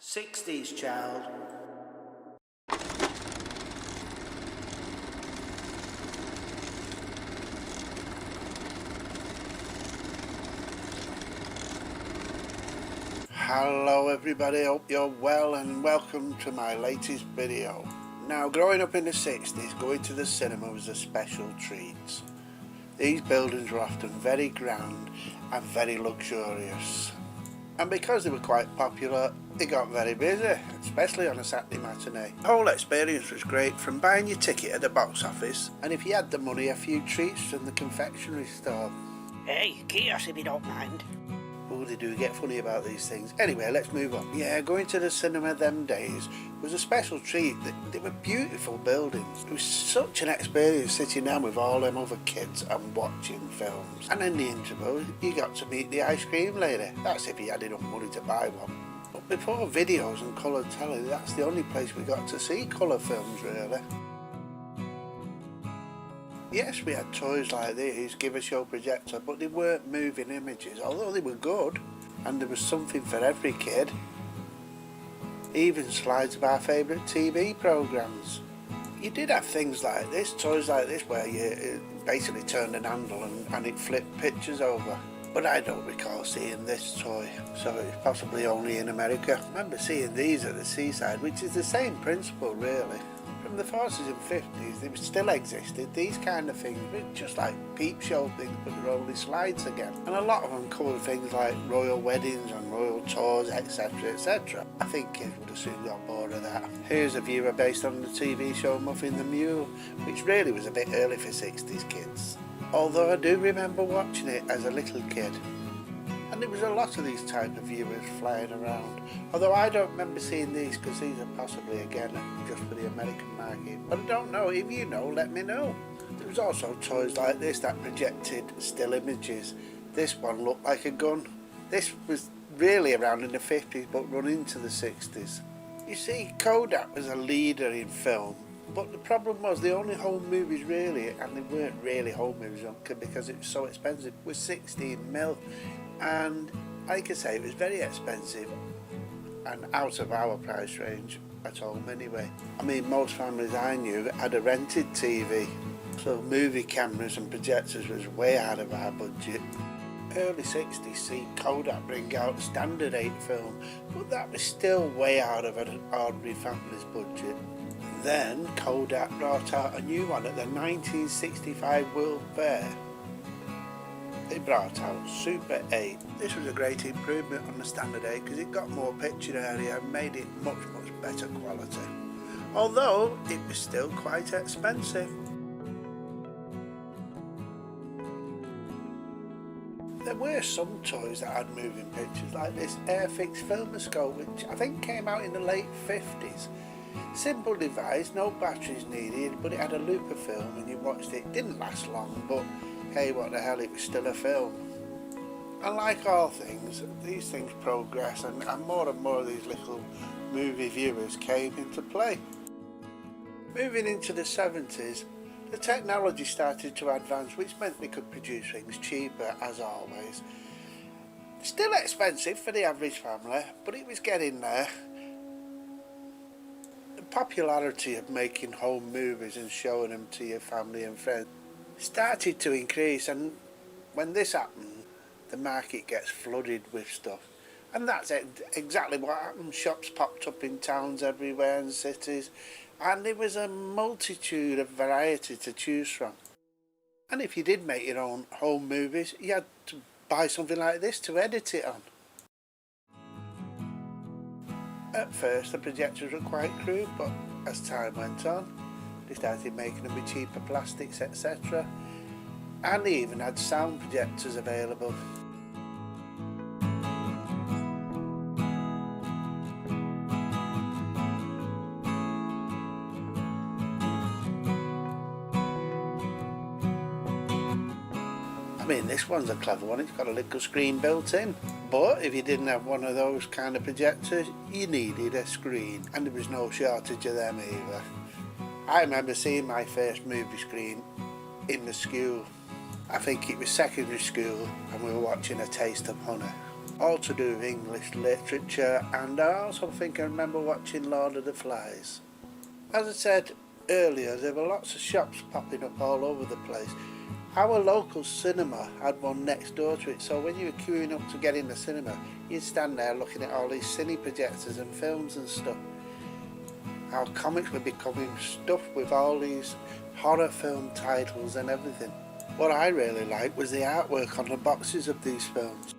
60s child. Hello everybody, hope you're well and welcome to my latest video. Now, growing up in the 60s, going to the cinema was a special treat. These buildings were often very grand and very luxurious. And because they were quite popular, they got very busy, especially on a Saturday matinee. The whole experience was great, from buying your ticket at the box office, and if you had the money, a few treats from the confectionery store. Hey, chaos if you don't mind. Oh, they do get funny about these things. Anyway, let's move on. Yeah, going to the cinema them days was a special treat. They were beautiful buildings. It was such an experience sitting down with all them other kids and watching films. And in the interval, you got to meet the ice cream lady. That's if you had enough money to buy one. But before videos and coloured telly, that's the only place we got to see colour films, really. Yes, we had toys like these, Give Us Your Projector, but they weren't moving images, although they were good, and there was something for every kid. Even slides of our favourite TV programmes. You did have things like this, toys like this, where you basically turned an handle and it flipped pictures over. But I don't recall seeing this toy, so it's possibly only in America. I remember seeing these at the seaside, which is the same principle really. From the 40s and 50s, they still existed, these kind of things, just like peep show things, but they're only slides again. And a lot of them covered things like royal weddings and royal tours, etc, etc. I think kids would have soon got bored of that. Here's a viewer based on the TV show Muffin the Mule, which really was a bit early for 60s kids. Although I do remember watching it as a little kid. And there was a lot of these type of viewers flying around. Although I don't remember seeing these, because these are possibly again just for the American market. But I don't know, if you know, let me know. There was also toys like this that projected still images. This one looked like a gun. This was really around in the 50s but run into the 60s. You see, Kodak was a leader in film. But the problem was the only home movies really, and they weren't really home movies because it was so expensive, was 16mm. And like I say, it was very expensive and out of our price range at home anyway. I mean, most families I knew had a rented TV, so movie cameras and projectors was way out of our budget. Early 60s see Kodak bring out Standard 8 film, but that was still way out of an ordinary family's budget. Then Kodak brought out a new one at the 1965 World Fair. They brought out Super 8. This was a great improvement on the Standard 8 because it got more picture area and made it much better quality. Although it was still quite expensive. There were some toys that had moving pictures, like this Airfix Filmoscope, which I think came out in the late 50s. Simple device, no batteries needed, but it had a loop of film and you watched it. It didn't last long, but hey, what the hell, it was still a film. And like all things, these things progress, and more of these little movie viewers came into play. Moving into the 70s, the technology started to advance, which meant they could produce things cheaper, as always. Still expensive for the average family, but it was getting there. The popularity of making home movies and showing them to your family and friends started to increase, and when this happened, the market gets flooded with stuff. And that's exactly what happened. Shops popped up in towns everywhere and cities, and there was a multitude of variety to choose from. And if you did make your own home movies, you had to buy something like this to edit it on. At first the projectors were quite crude, but as time went on, they started making them with cheaper plastics, etc. And they even had sound projectors available. I mean, this one's a clever one, it's got a little screen built in. But if you didn't have one of those kind of projectors, you needed a screen, and there was no shortage of them either. I remember seeing my first movie screen in the school. I think it was secondary school, and we were watching A Taste of Honey. all to do with English literature, and I also think I remember watching Lord of the Flies. As I said earlier, there were lots of shops popping up all over the place. Our local cinema had one next door to it, so when you were queuing up to get in the cinema, you'd stand there looking at all these cine projectors and films and stuff. Our comics were becoming stuffed with all these horror film titles and everything. What I really liked was the artwork on the boxes of these films.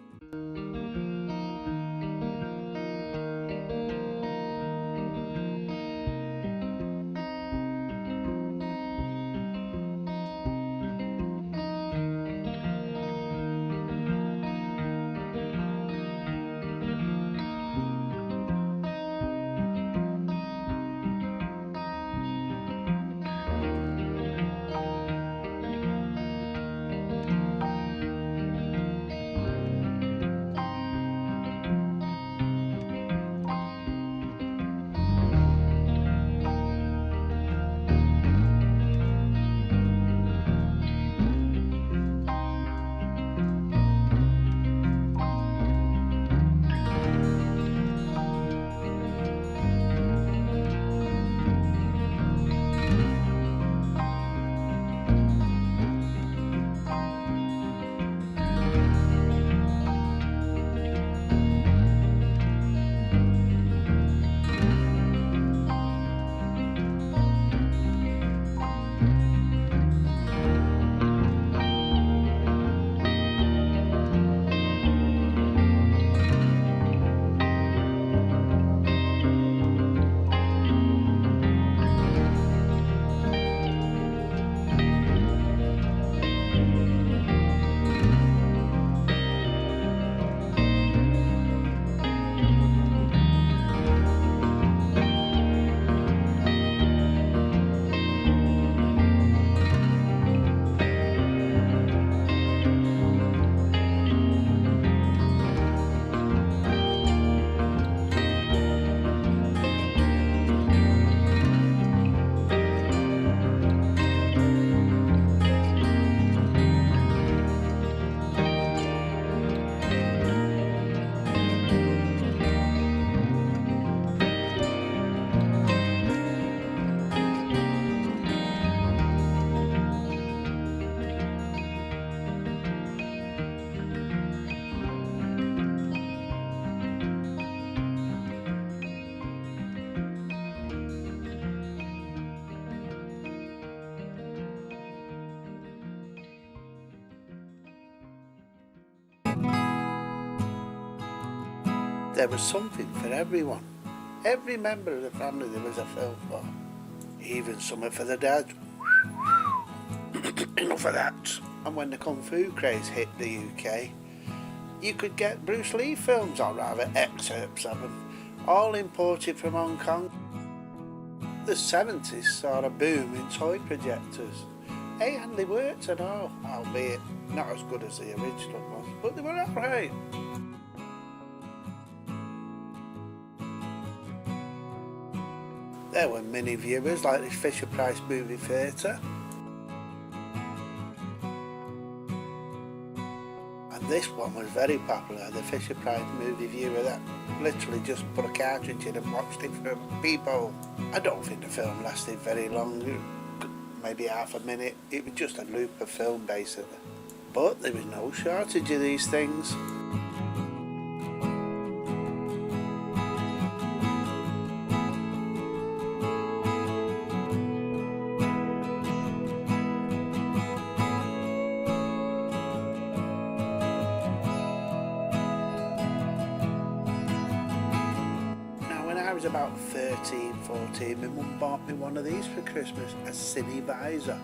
There was something for everyone. Every member of the family there was a film for. Even something for the dads. Enough of that. And when the Kung Fu craze hit the UK, you could get Bruce Lee films, or rather excerpts of them, all imported from Hong Kong. The 70s saw a boom in toy projectors. Hey, and they worked and all, albeit not as good as the original ones, but they were alright. There were mini viewers like the Fisher Price movie theatre. And this one was very popular, the Fisher Price movie viewer that literally just put a cartridge in and watched it from a peephole. I don't think the film lasted very long, maybe half a minute. It was just a loop of film basically. But there was no shortage of these things. I was about 13, 14, my mum bought me one of these for Christmas, a Cine visor.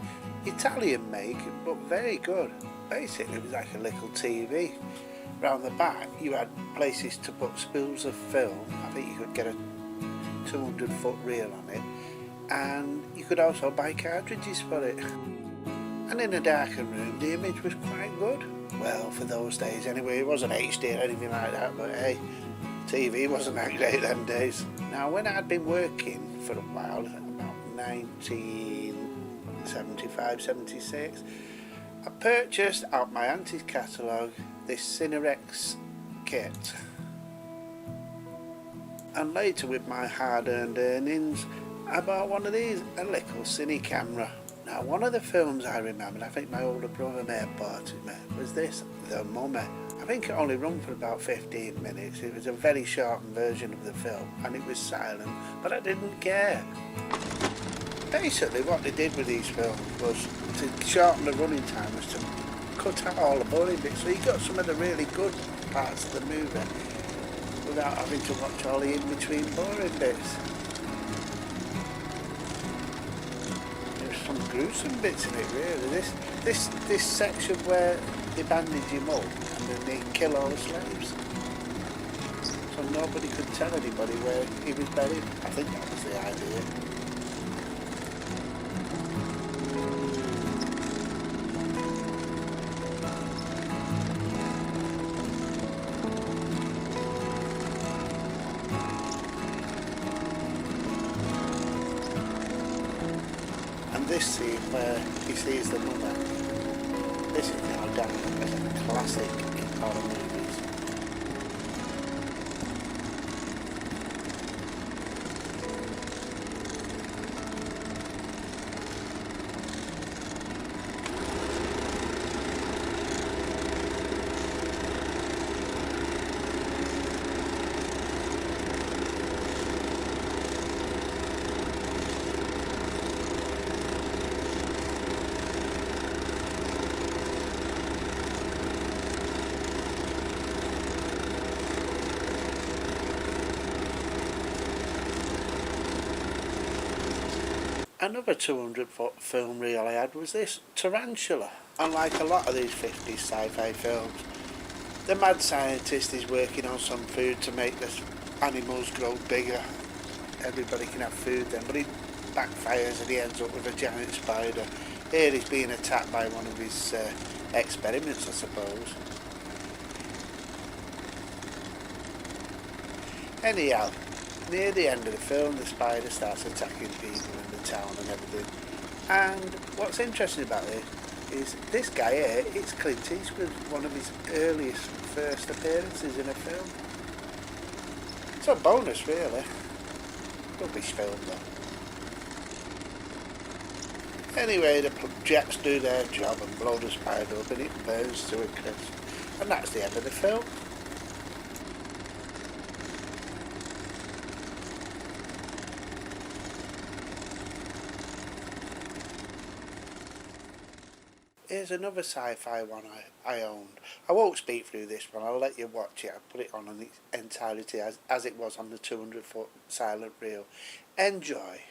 Italian make, but very good. Basically it was like a little TV. Round the back you had places to put spools of film. I think you could get a 200-foot reel on it, and you could also buy cartridges for it. And in a darker room the image was quite good. Well, for those days anyway. It wasn't HD or anything like that, but hey, TV wasn't that great them days. Now, when I'd been working for a while, about 1975, 76, I purchased out my auntie's catalogue this Cinerex kit. And later, with my hard-earned earnings, I bought one of these, a little Cine camera. Now, one of the films I remembered, I think my older brother may have bought it, was this, The Mummy. I think it only ran for about 15 minutes. It was a very shortened version of the film, and it was silent, but I didn't care. Basically, what they did with these films was to shorten the running time, was to cut out all the boring bits, so you got some of the really good parts of the movie without having to watch all the in-between boring bits. There's some gruesome bits in it, really. This section where they bandage him up and then they kill all the slaves, so nobody could tell anybody where he was buried. I think that was the idea. This scene where he sees the mummy, this is now down as a classic in horror movies. Another 200-foot film reel I had was this, Tarantula. Unlike a lot of these 50s sci-fi films, the mad scientist is working on some food to make the animals grow bigger. Everybody can have food then, but it backfires and he ends up with a giant spider. Here he's being attacked by one of his experiments, I suppose. Anyhow, near the end of the film, the spider starts attacking people in the town and everything. And what's interesting about this is this guy here, it's Clint Eastwood, one of his earliest first appearances in a film. It's a bonus, really. Rubbish film, though. Anyway, the jets do their job and blow the spider up and it burns to a crisp. And that's the end of the film. Here's another sci-fi one I owned. I won't speak through this one, I'll let you watch it. I'll put it on its entirety as it was on the 200-foot silent reel. Enjoy.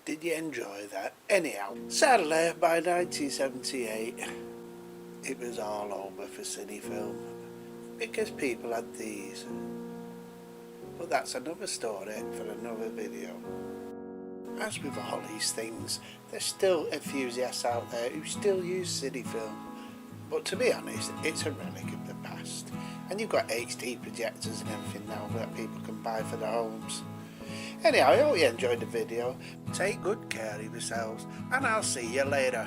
Did you enjoy that? Anyhow, sadly, by 1978, it was all over for Cine Film because people had these. But that's another story for another video. As with all these things, there's still enthusiasts out there who still use Cine Film. But to be honest, it's a relic of the past. And you've got HD projectors and everything now that people can buy for their homes. Anyhow, I hope you enjoyed the video. Take good care of yourselves, and I'll see you later.